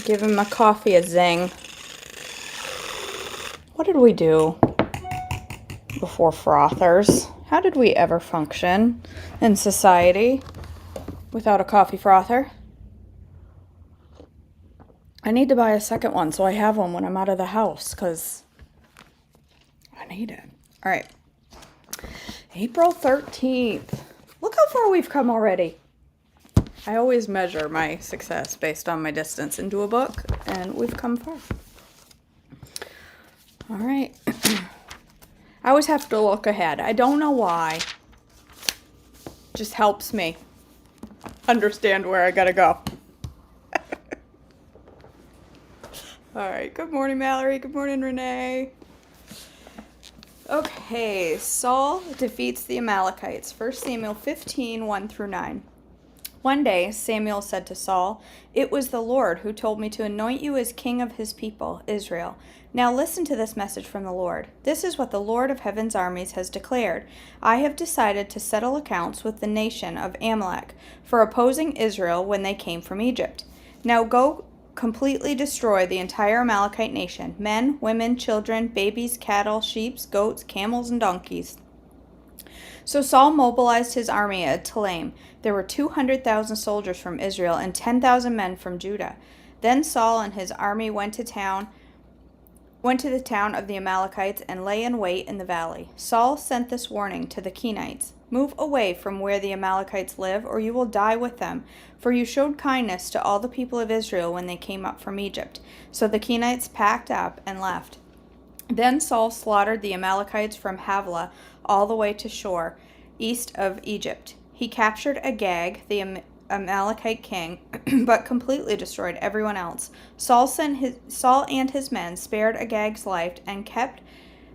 Giving my coffee a zing. What did we do before frothers? How did we ever function in society without a coffee frother? I need to buy a second one so I have one when I'm out of the house because I need it. All right. April 13th. Look how far we've come already. I always measure my success based on my distance into a book, and we've come far. All right. I always have to look ahead. I don't know why. Just helps me understand where I gotta go. All right. Good morning, Mallory. Good morning, Renee. Okay. Saul defeats the Amalekites. 1 Samuel 15, 1-9. One day, Samuel said to Saul, "It was the Lord who told me to anoint you as king of his people, Israel. Now listen to this message from the Lord. This is what the Lord of heaven's armies has declared. I have decided to settle accounts with the nation of Amalek for opposing Israel when they came from Egypt. Now go completely destroy the entire Amalekite nation, men, women, children, babies, cattle, sheep, goats, camels, and donkeys." So Saul mobilized his army at Telaim. There were 200,000 soldiers from Israel and 10,000 men from Judah. Then Saul and his army went to the town of the Amalekites and lay in wait in the valley. Saul sent this warning to the Kenites: "Move away from where the Amalekites live, or you will die with them, for you showed kindness to all the people of Israel when they came up from Egypt." So the Kenites packed up and left. Then Saul slaughtered the Amalekites from Havilah all the way to Shur, east of Egypt. He captured Agag, the Amalekite king, but completely destroyed everyone else. Saul and his men spared Agag's life and kept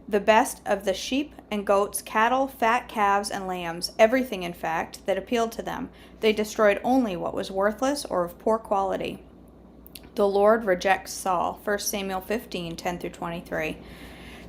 the best of the sheep and goats, cattle, fat calves, and lambs, everything, in fact, that appealed to them. They destroyed only what was worthless or of poor quality. The Lord rejects Saul. 1 Samuel 15, 10-23.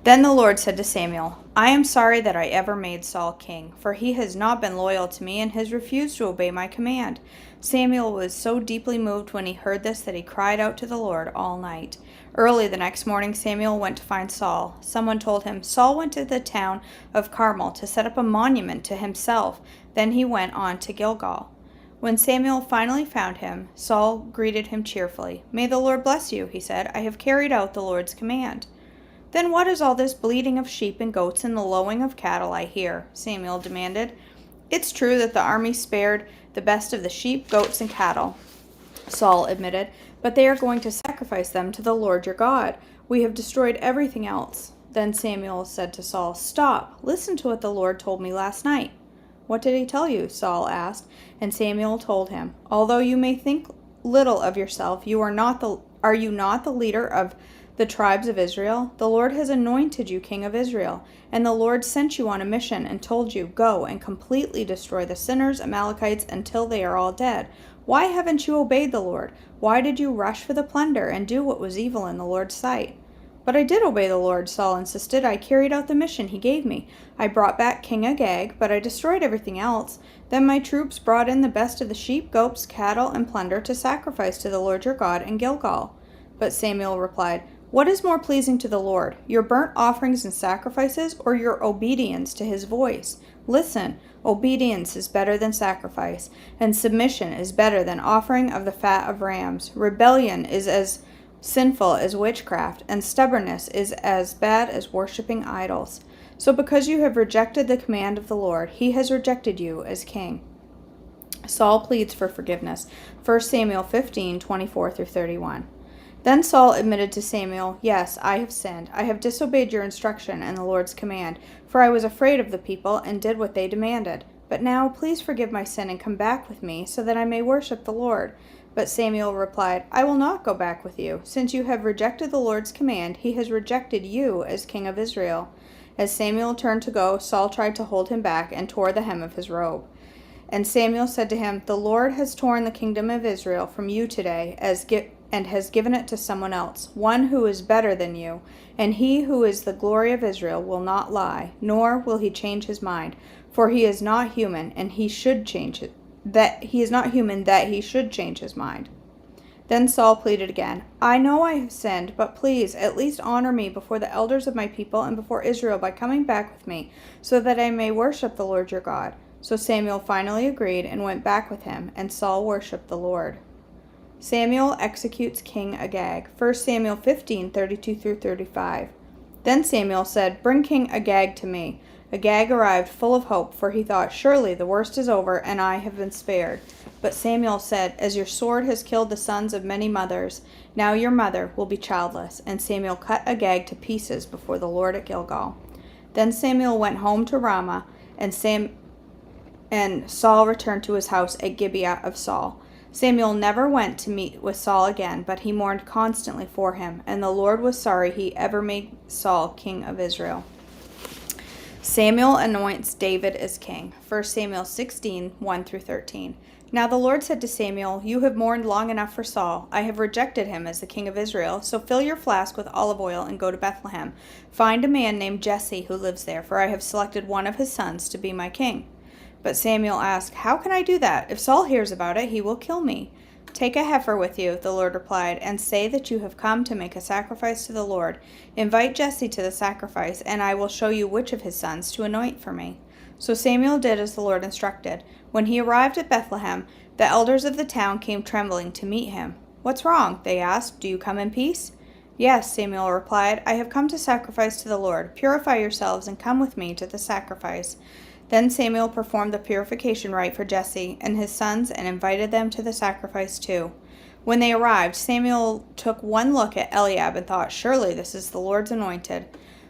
Then the Lord said to Samuel, "I am sorry that I ever made Saul king, for he has not been loyal to me and has refused to obey my command." Samuel was so deeply moved when he heard this that he cried out to the Lord all night. Early the next morning, Samuel went to find Saul. Someone told him, "Saul went to the town of Carmel to set up a monument to himself. Then he went on to Gilgal." When Samuel finally found him, Saul greeted him cheerfully. "May the Lord bless you," he said. "I have carried out the Lord's command." "Then what is all this bleating of sheep and goats and the lowing of cattle I hear?" Samuel demanded. "It's true that the army spared the best of the sheep, goats, and cattle," Saul admitted, "but they are going to sacrifice them to the Lord your God. We have destroyed everything else." Then Samuel said to Saul, "Stop! Listen to what the Lord told me last night." "What did he tell you?" Saul asked, and Samuel told him, "Although you may think little of yourself, are you not the leader of the tribes of Israel? The Lord has anointed you king of Israel, and the Lord sent you on a mission and told you, 'Go and completely destroy the sinners, Amalekites, until they are all dead.' Why haven't you obeyed the Lord? Why did you rush for the plunder and do what was evil in the Lord's sight?" "But I did obey the Lord," Saul insisted. "I carried out the mission he gave me. I brought back King Agag, but I destroyed everything else. Then my troops brought in the best of the sheep, goats, cattle, and plunder to sacrifice to the Lord your God in Gilgal." But Samuel replied, "What is more pleasing to the Lord, your burnt offerings and sacrifices, or your obedience to his voice? Listen, obedience is better than sacrifice, and submission is better than offering of the fat of rams. Rebellion is as sinful as witchcraft, and stubbornness is as bad as worshipping idols. So because you have rejected the command of the Lord, he has rejected you as king." Saul pleads for forgiveness. 1 Samuel 15, 24-31. Then Saul admitted to Samuel, "Yes, I have sinned. I have disobeyed your instruction and the Lord's command, for I was afraid of the people and did what they demanded. But now please forgive my sin and come back with me so that I may worship the Lord." But Samuel replied, "I will not go back with you. Since you have rejected the Lord's command, he has rejected you as king of Israel." As Samuel turned to go, Saul tried to hold him back and tore the hem of his robe. And Samuel said to him, "The Lord has torn the kingdom of Israel from you today and has given it to someone else, one who is better than you. And he who is the glory of Israel will not lie, nor will he change his mind, for he is not human, and he should change it. That he should change his mind." Then Saul pleaded again, I know I have sinned, but please at least honor me before the elders of my people and before Israel by coming back with me, so that I may worship the Lord your God. So Samuel finally agreed and went back with him, and Saul worshipped the Lord. Samuel executes King Agag. 1 Samuel 15:32 through 35. Then Samuel said, Bring King Agag to me. Agag arrived full of hope, for he thought, Surely the worst is over, and I have been spared. But Samuel said, As your sword has killed the sons of many mothers, now your mother will be childless. And Samuel cut Agag to pieces before the Lord at Gilgal. Then Samuel went home to Ramah, and Saul returned to his house at Gibeah of Saul. Samuel never went to meet with Saul again, but he mourned constantly for him, and the Lord was sorry he ever made Saul king of Israel. Samuel anoints David as king. 1 Samuel 16:1 through 13. Now the Lord said to Samuel, You have mourned long enough for Saul. I have rejected him as the king of Israel. So fill your flask with olive oil and go to Bethlehem. Find a man named Jesse who lives there, for I have selected one of his sons to be my king. But Samuel asked, How can I do that? If Saul hears about it, he will kill me. Take a heifer with you, the Lord replied, and say that you have come to make a sacrifice to the Lord. Invite Jesse to the sacrifice, and I will show you which of his sons to anoint for me. So Samuel did as the Lord instructed. When he arrived at Bethlehem, the elders of the town came trembling to meet him. What's wrong? They asked. Do you come in peace? Yes, Samuel replied. I have come to sacrifice to the Lord. Purify yourselves and come with me to the sacrifice. Then Samuel performed the purification rite for Jesse and his sons and invited them to the sacrifice too. When they arrived, Samuel took one look at Eliab and thought, Surely this is the Lord's anointed.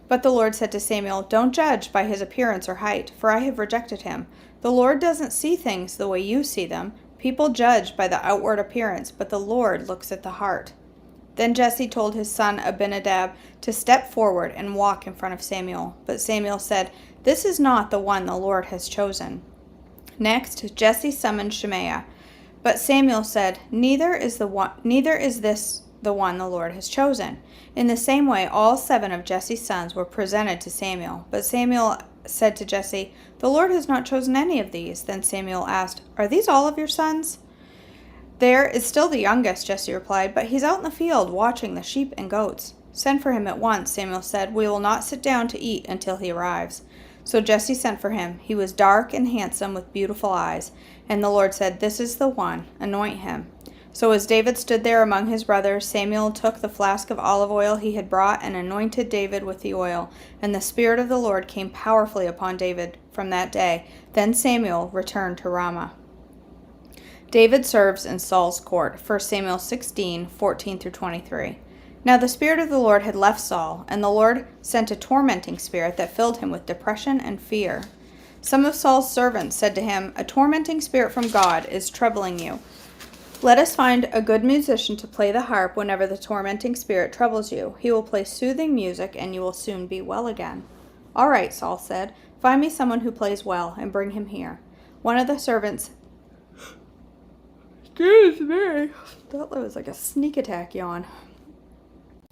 But the Lord said to Samuel, Don't judge by his appearance or height, for I have rejected him. The Lord doesn't see things the way you see them. People judge by the outward appearance, but the Lord looks at the heart. Then Jesse told his son Abinadab to step forward and walk in front of Samuel. But Samuel said, This is not the one the Lord has chosen. Next, Jesse summoned Shemaiah. But Samuel said, Neither is this the one the Lord has chosen. In the same way, all 7 of Jesse's sons were presented to Samuel. But Samuel said to Jesse, The Lord has not chosen any of these. Then Samuel asked, Are these all of your sons? There is still the youngest, Jesse replied, but he's out in the field watching the sheep and goats. Send for him at once, Samuel said. We will not sit down to eat until he arrives. So Jesse sent for him. He was dark and handsome with beautiful eyes. And the Lord said, This is the one. Anoint him. So as David stood there among his brothers, Samuel took the flask of olive oil he had brought and anointed David with the oil. And the Spirit of the Lord came powerfully upon David from that day. Then Samuel returned to Ramah. David serves in Saul's court. 1 Samuel 16:14 through 23. Now the Spirit of the Lord had left Saul, and the Lord sent a tormenting spirit that filled him with depression and fear. Some of Saul's servants said to him, A tormenting spirit from God is troubling you. Let us find a good musician to play the harp whenever the tormenting spirit troubles you. He will play soothing music, and you will soon be well again. All right, Saul said. Find me someone who plays well, and bring him here. One of the servants... Excuse me. That was like a sneak attack yawn.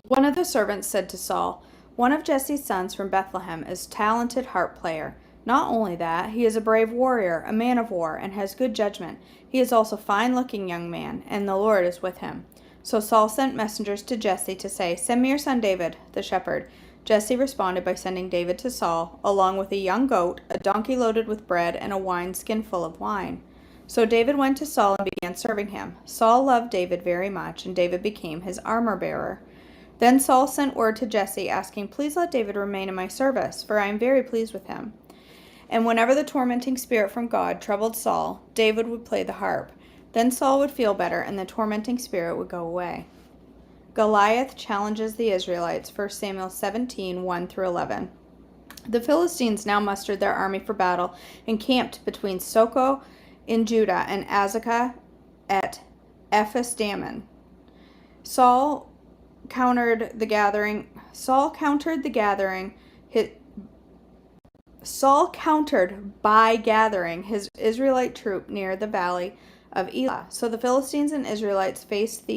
One of the servants said to Saul, One of Jesse's sons from Bethlehem is a talented harp player. Not only that, he is a brave warrior, a man of war, and has good judgment. He is also a fine-looking young man, and the Lord is with him. So Saul sent messengers to Jesse to say, Send me your son David, the shepherd. Jesse responded by sending David to Saul, along with a young goat, a donkey loaded with bread, and a wineskin full of wine. So David went to Saul and began serving him. Saul loved David very much, and David became his armor-bearer. Then Saul sent word to Jesse, asking, Please let David remain in my service, for I am very pleased with him. And whenever the tormenting spirit from God troubled Saul, David would play the harp. Then Saul would feel better, and the tormenting spirit would go away. Goliath challenges the Israelites. 1 Samuel 17:1 through 11. The Philistines now mustered their army for battle and camped between Soko in Judah and Azekah at Ephes-dammim. Saul countered the gathering by gathering his Israelite troop near the valley of Elah. So the Philistines and Israelites faced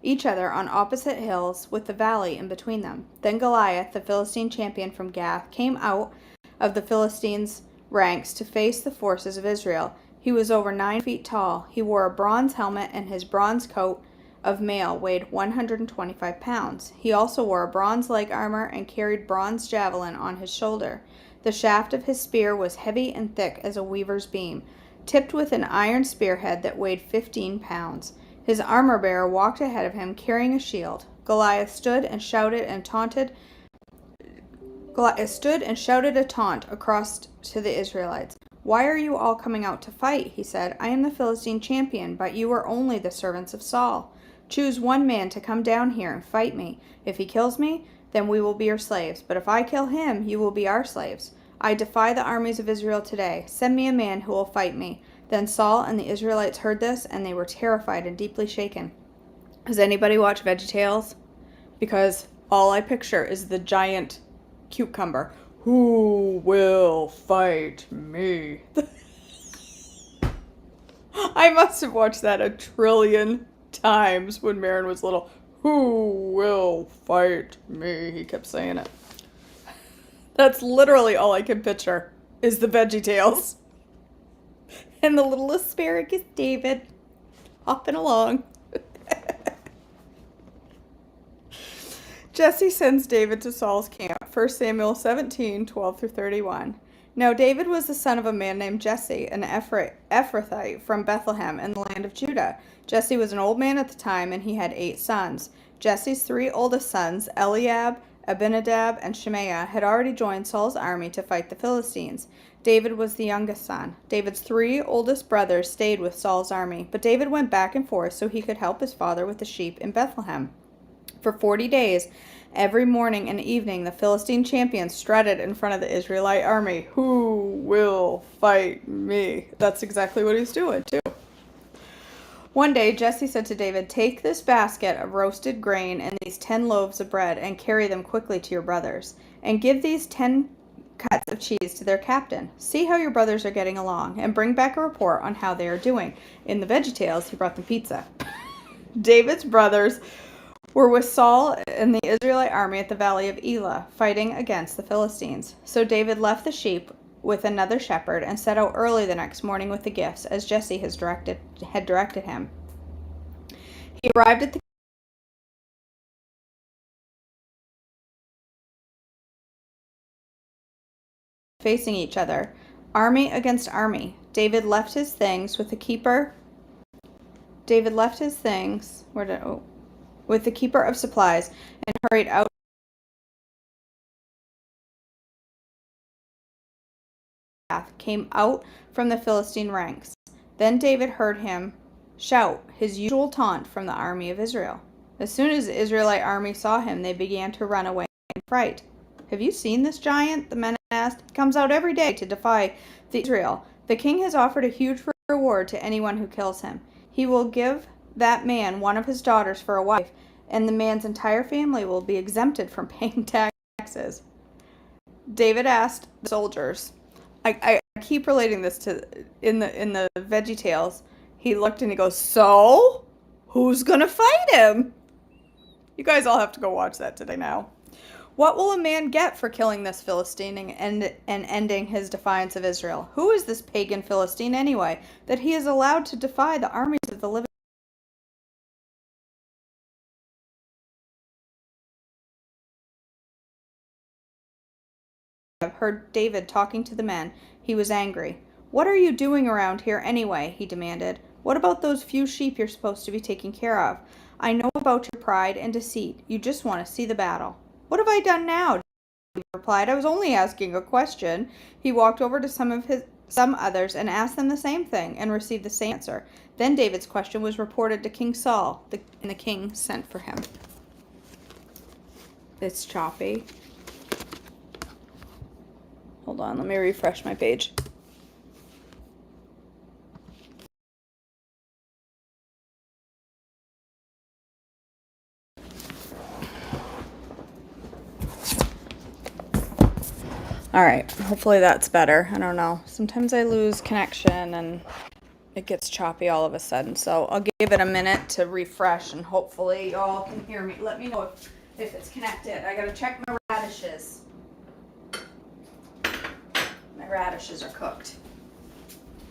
each other on opposite hills with the valley in between them. Then Goliath, the Philistine champion from Gath, came out of the Philistines' ranks to face the forces of Israel. He was over 9 feet tall. He wore a bronze helmet, and his bronze coat of mail weighed 125 pounds. He also wore a bronze leg armor and carried bronze javelin on his shoulder. The shaft of his spear was heavy and thick as a weaver's beam, tipped with an iron spearhead that weighed 15 pounds. His armor-bearer walked ahead of him, carrying a shield. Goliath stood and shouted a taunt across to the Israelites. "Why are you all coming out to fight?" he said. "I am the Philistine champion, but you are only the servants of Saul. Choose one man to come down here and fight me. If he kills me, then we will be your slaves. But if I kill him, you will be our slaves. I defy the armies of Israel today. Send me a man who will fight me." Then Saul and the Israelites heard this, and they were terrified and deeply shaken. Does anybody watch VeggieTales? Because all I picture is the giant cucumber. Who will fight me? I must have watched that a trillion times when Marin was little. Who will fight me? He kept saying it. That's literally all I can picture is the VeggieTales. And the little asparagus David hopping along. Jesse sends David to Saul's camp. 1 Samuel 17, 12 through 31. Now David was the son of a man named Jesse, an Ephrathite from Bethlehem in the land of Judah. Jesse was an old man at the time, and he had 8 sons. Jesse's 3 oldest sons, Eliab, Abinadab, and Shimea, had already joined Saul's army to fight the Philistines. David was the youngest son. David's 3 oldest brothers stayed with Saul's army, but David went back and forth so he could help his father with the sheep in Bethlehem. For 40 days, every morning and evening, the Philistine champion strutted in front of the Israelite army. Who will fight me? That's exactly what he's doing, too. One day, Jesse said to David, "Take this basket of roasted grain and these 10 loaves of bread and carry them quickly to your brothers. And give these 10 cuts of cheese to their captain. See how your brothers are getting along, and bring back a report on how they are doing." In the VeggieTales, he brought them pizza. David's brothers were with Saul and the Israelite army at the valley of Elah, fighting against the Philistines. So David left the sheep with another shepherd and set out early the next morning with the gifts, as Jesse had directed him. He arrived at the facing each other, army against army. David left his things with the keeper of supplies and hurried out. Came out from the Philistine ranks. Then David heard him shout his usual taunt from the army of Israel. As soon as the Israelite army saw him, they began to run away in fright. "Have you seen this giant?" the men asked. "He comes out every day to defy Israel. The king has offered a huge reward to anyone who kills him. He will give that man one of his daughters for a wife, and the man's entire family will be exempted from paying taxes." David asked the soldiers. I keep relating this to in the VeggieTales. He looked and he goes, "So, who's gonna fight him?" You guys all have to go watch that today now. "What will a man get for killing this Philistine and ending his defiance of Israel? Who is this pagan Philistine anyway, that he is allowed to defy the armies of the living?" I've heard David talking to the men. He was angry. "What are you doing around here anyway?" he demanded. "What about those few sheep you're supposed to be taking care of? I know about your pride and deceit. You just want to see the battle." "What have I done now?" David replied. "I was only asking a question." He walked over to some others and asked them the same thing and received the same answer. Then David's question was reported to King Saul, and the king sent for him. It's choppy. Hold on, let me refresh my page. All right, hopefully that's better. I don't know. Sometimes I lose connection and it gets choppy all of a sudden. So I'll give it a minute to refresh and hopefully y'all can hear me. Let me know if it's connected. I gotta check my radishes. My radishes are cooked.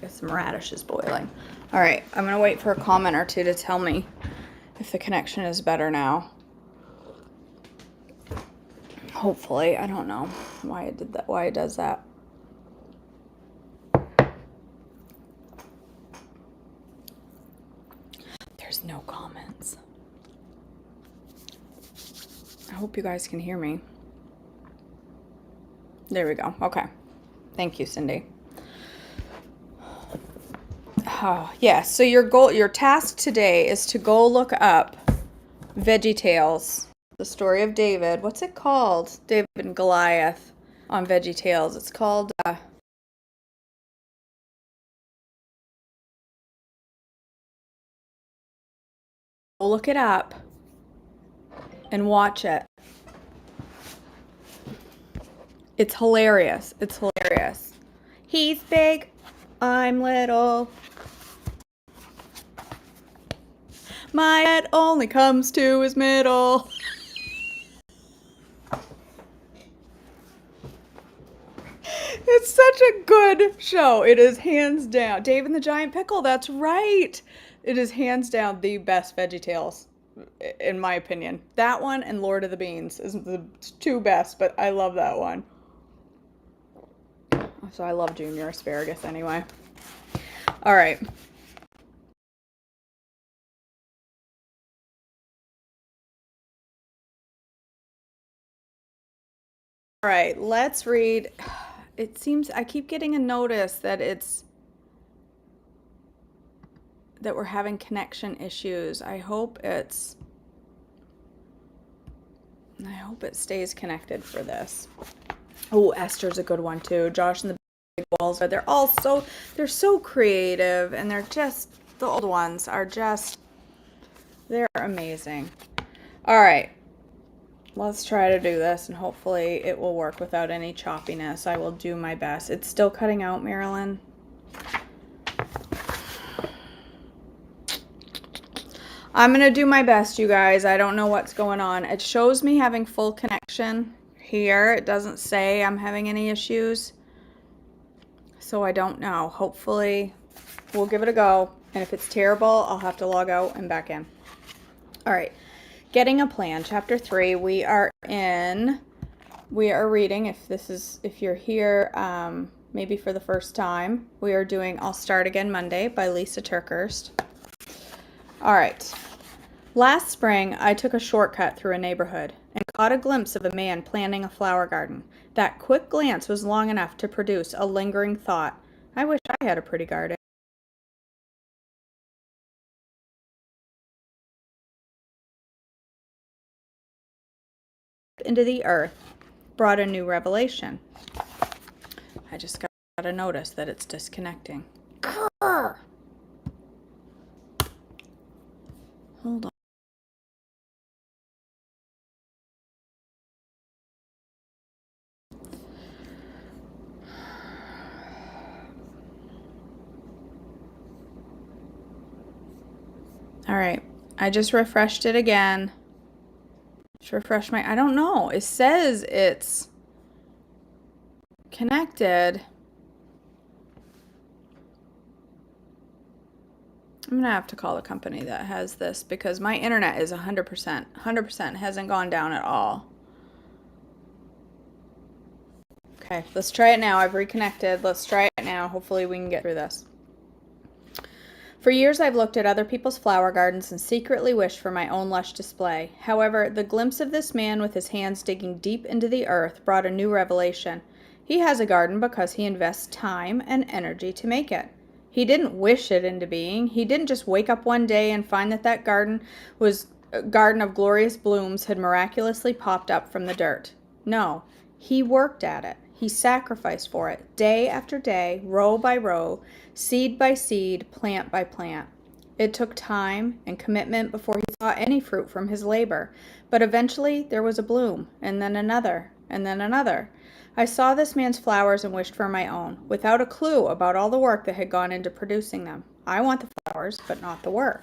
Got some radishes boiling. All right, I'm gonna wait for a comment or two to tell me if the connection is better now. Hopefully. I don't know why it did that, why it does that. There's no comments. I hope you guys can hear me. There we go. Okay. Thank you, Cindy. Oh, yeah. So your task today is to go look up VeggieTales, the story of David. What's it called? David and Goliath on VeggieTales. It's called go look it up and watch it. It's hilarious. It's hilarious. He's big, I'm little. My head only comes to his middle. It's such a good show. It is hands down. Dave and the Giant Pickle, that's right. It is hands down the best VeggieTales, in my opinion. That one and Lord of the Beans is the two best, but I love that one. So I love Junior Asparagus anyway. All right. All right, let's read. It seems I keep getting a notice that we're having connection issues. I hope it stays connected for this. Oh, Esther's a good one too. Josh and the Big Walls. They're so creative, and the old ones are they're amazing. All right. Let's try to do this, and hopefully it will work without any choppiness. I will do my best. It's still cutting out, Marilyn. I'm going to do my best, you guys. I don't know what's going on. It shows me having full connection here. It doesn't say I'm having any issues. So I don't know. Hopefully we'll give it a go. And if it's terrible, I'll have to log out and back in. All right. Getting a Plan, chapter 3. We are reading, if you're here, maybe for the first time, we are doing I'll Start Again Monday by Lisa Turkhurst. All right. Last spring, I took a shortcut through a neighborhood and caught a glimpse of a man planting a flower garden. That quick glance was long enough to produce a lingering thought. I wish I had a pretty garden. Into the earth brought a new revelation. I just got to notice that it's disconnecting. Grr! Hold on. All right. I just refreshed it again. Just refresh I don't know. It says it's connected. I'm going to have to call the company that has this because my internet is 100%. 100% hasn't gone down at all. Okay, let's try it now. I've reconnected. Let's try it now. Hopefully we can get through this. For years I've looked at other people's flower gardens and secretly wished for my own lush display. However, the glimpse of this man with his hands digging deep into the earth brought a new revelation. He has a garden because he invests time and energy to make it. He didn't wish it into being. He didn't just wake up one day and find that garden of glorious blooms had miraculously popped up from the dirt. No, he worked at it. He sacrificed for it, day after day, row by row, seed by seed, plant by plant. It took time and commitment before he saw any fruit from his labor, but eventually there was a bloom, and then another, and then another. I saw this man's flowers and wished for my own, without a clue about all the work that had gone into producing them. I want the flowers, but not the work.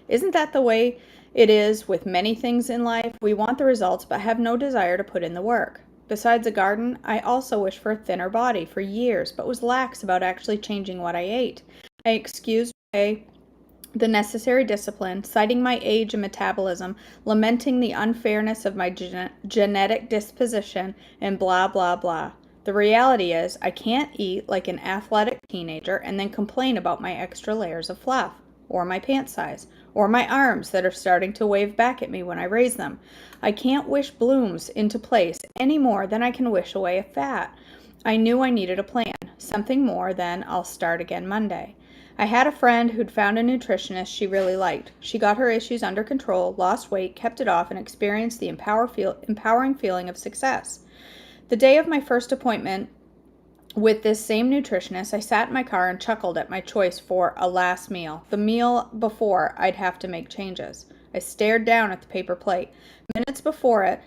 Isn't that the way it is with many things in life? We want the results, but have no desire to put in the work. Besides a garden, I also wished for a thinner body for years, but was lax about actually changing what I ate. I excused away the necessary discipline, citing my age and metabolism, lamenting the unfairness of my genetic disposition, and blah, blah, blah. The reality is, I can't eat like an athletic teenager and then complain about my extra layers of fluff, or my pant size, or my arms that are starting to wave back at me when I raise them. I can't wish blooms into place any more than I can wish away a fat. I knew I needed a plan, something more than I'll start again Monday. I had a friend who'd found a nutritionist she really liked. She got her issues under control, lost weight, kept it off, and experienced the empowering feeling of success. The day of my first appointment with this same nutritionist, I sat in my car and chuckled at my choice for a last meal. The meal before, I'd have to make changes. I stared down at the paper plate. Minutes before it,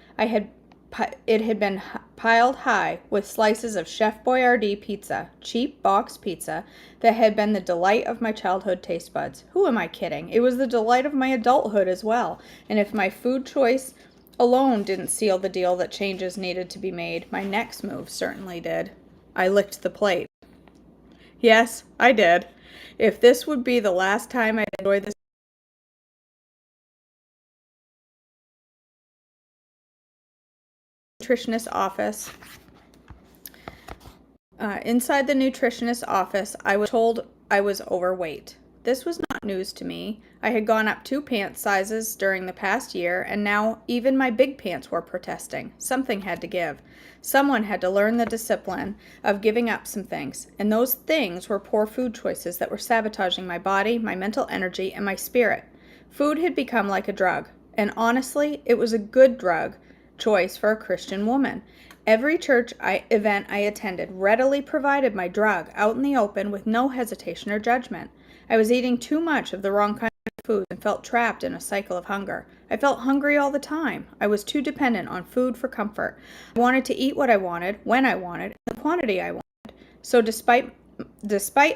it had been piled high with slices of Chef Boyardee pizza, cheap box pizza, that had been the delight of my childhood taste buds. Who am I kidding? It was the delight of my adulthood as well. And if my food choice alone didn't seal the deal that changes needed to be made, my next move certainly did. I licked the plate. Yes, I did. If this would be the last time I'd enjoy this nutritionist office, inside the nutritionist office, I was told I was overweight. This was not news to me. I had gone up 2 pant sizes during the past year, and now even my big pants were protesting. Something had to give. Someone had to learn the discipline of giving up some things, and those things were poor food choices that were sabotaging my body, my mental energy, and my spirit. Food had become like a drug, and honestly, it was a good drug choice for a Christian woman. Every church event I attended readily provided my drug out in the open with no hesitation or judgment. I was eating too much of the wrong kind of food and felt trapped in a cycle of hunger. I felt hungry all the time. I was too dependent on food for comfort. I wanted to eat what I wanted, when I wanted, and the quantity I wanted. So despite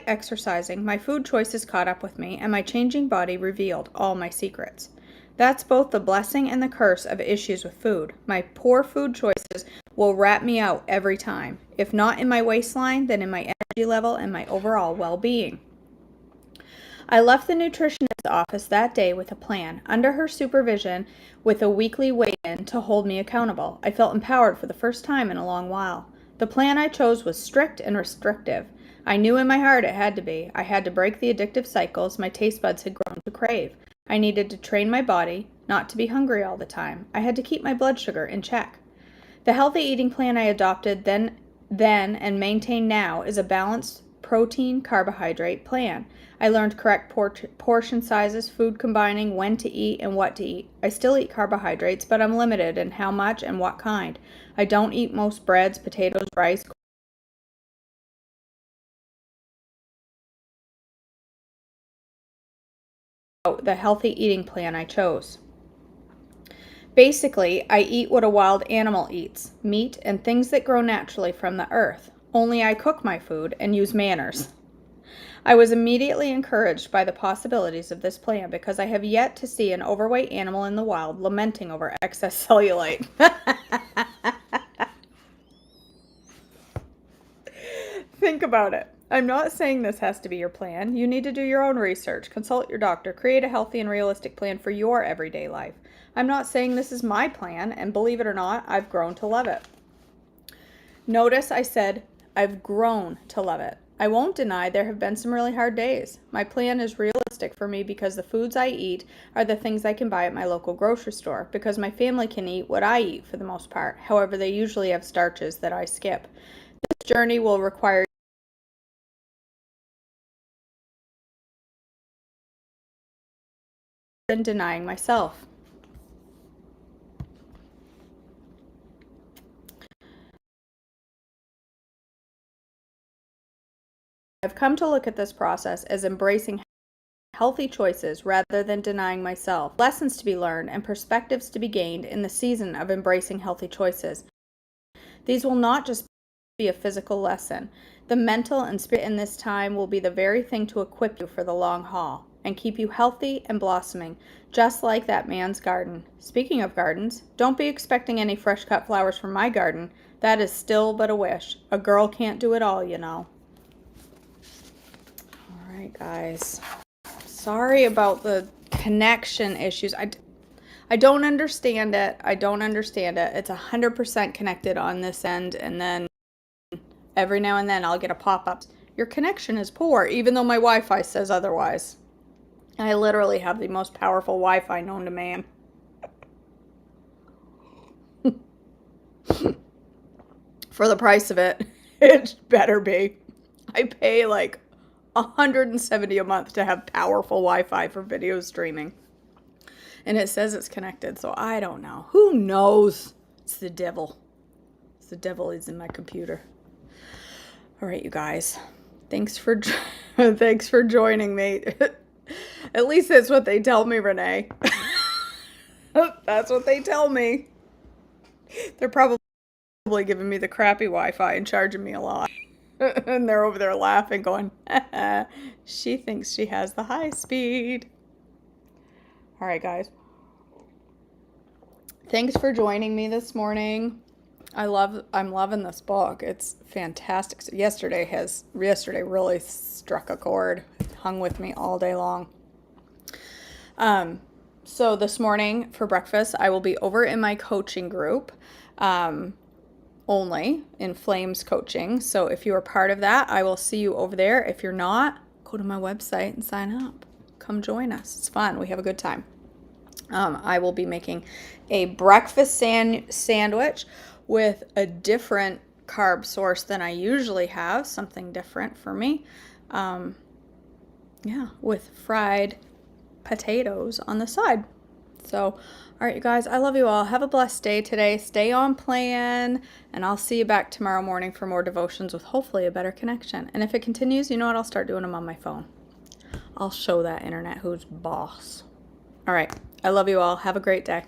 exercising, my food choices caught up with me, and my changing body revealed all my secrets. That's both the blessing and the curse of issues with food. My poor food choices will rat me out every time. If not in my waistline, then in my energy level and my overall well-being. I left the nutritionist's office that day with a plan, under her supervision, with a weekly weigh-in to hold me accountable. I felt empowered for the first time in a long while. The plan I chose was strict and restrictive. I knew in my heart it had to be. I had to break the addictive cycles my taste buds had grown to crave. I needed to train my body not to be hungry all the time. I had to keep my blood sugar in check. The healthy eating plan I adopted then and maintain now is a balanced protein carbohydrate plan. I learned correct portion sizes, food combining, when to eat, and what to eat. I still eat carbohydrates, but I'm limited in how much and what kind. I don't eat most breads, potatoes, rice. The healthy eating plan I chose. Basically, I eat what a wild animal eats, meat and things that grow naturally from the earth. Only I cook my food and use manners. I was immediately encouraged by the possibilities of this plan because I have yet to see an overweight animal in the wild lamenting over excess cellulite. Think about it. I'm not saying this has to be your plan. You need to do your own research, consult your doctor, create a healthy and realistic plan for your everyday life. I'm not saying this is my plan, and believe it or not, I've grown to love it. Notice I said I've grown to love it. I won't deny there have been some really hard days. My plan is realistic for me because the foods I eat are the things I can buy at my local grocery store, because my family can eat what I eat for the most part. However, they usually have starches that I skip. This journey will require than denying myself. I've come to look at this process as embracing healthy choices rather than denying myself. Lessons to be learned and perspectives to be gained in the season of embracing healthy choices. These will not just be a physical lesson. The mental and spirit in this time will be the very thing to equip you for the long haul and keep you healthy and blossoming, just like that man's garden. Speaking of gardens, don't be expecting any fresh cut flowers from my garden. That is still but a wish. A girl can't do it all, you know. All right, guys. Sorry about the connection issues. I don't understand it. I don't understand it. It's 100% connected on this end, and then every now and then I'll get a pop-up. Your connection is poor, even though my Wi-Fi says otherwise. I literally have the most powerful Wi-Fi known to man. For the price of it, it better be. I pay like $170 a month to have powerful Wi-Fi for video streaming. And it says it's connected, so I don't know. Who knows? It's the devil. The devil is in my computer. All right, you guys. Thanks for joining me. At least that's what they tell me, Renee. That's what they tell me. They're probably giving me the crappy Wi-Fi and charging me a lot. And they're over there laughing, going, she thinks she has the high speed. All right, guys. Thanks for joining me this morning. I'm loving this book. It's fantastic. Yesterday really struck a chord. Hung with me all day long. So this morning for breakfast, I will be over in my coaching group, only in Flames Coaching. So if you are part of that, I will see you over there. If you're not, go to my website and sign up. Come join us. It's fun. We have a good time. I will be making a breakfast sandwich with a different carb source than I usually have, something different for me. With fried potatoes on the side. So, all right, you guys, I love you all. Have a blessed day today. Stay on plan, and I'll see you back tomorrow morning for more devotions with hopefully a better connection. And if it continues, you know what? I'll start doing them on my phone. I'll show that internet who's boss. All right. I love you all. Have a great day.